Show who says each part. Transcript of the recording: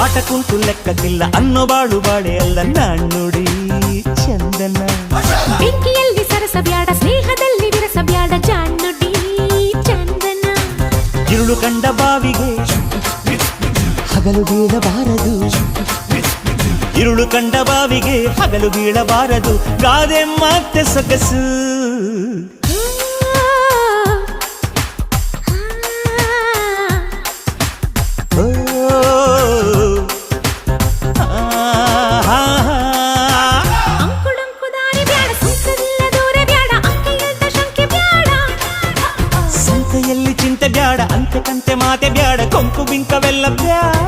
Speaker 1: ಆಟ ಕುಂಟು ಲೆಕ್ಕಕ್ಕಿಲ್ಲ ಅನ್ನೋ ಬಾಳು ಬಾಳೆ ಅಲ್ಲ ನಾಣ್ಣುಡಿ ಚಂದನ.
Speaker 2: ಬೆಂಕಿಯಲ್ಲಿ ಸರಸ ಬ್ಯಾಡ ಸ್ನೇಹದಲ್ಲಿ ವಿರಸ ಬ್ಯಾಡ ಜಾಣ್ಣುಡಿ ಚಂದನ.
Speaker 1: ഇരുಳು ಕಂಡ ಬಾವಿಗೆ ಹಗಲು ಬೀಳಬಾರದು, ഇരുಳು ಕಂಡ ಬಾವಿಗೆ ಹಗಲು ಬೀಳಬಾರದು, ಗಾದೆ ಮತ್ತೆ ಸೊಗಸು. ಸಂತೆಯಲ್ಲಿ ಚಿಂತೆ ಬ್ಯಾಡ, ಅಂತೆ ಕಂತೆ ಮಾತೆ ಬ್ಯಾಡ, ಕೊಂಕು ಬಿಂಕವೆಲ್ಲ ಬ್ಯಾಡ.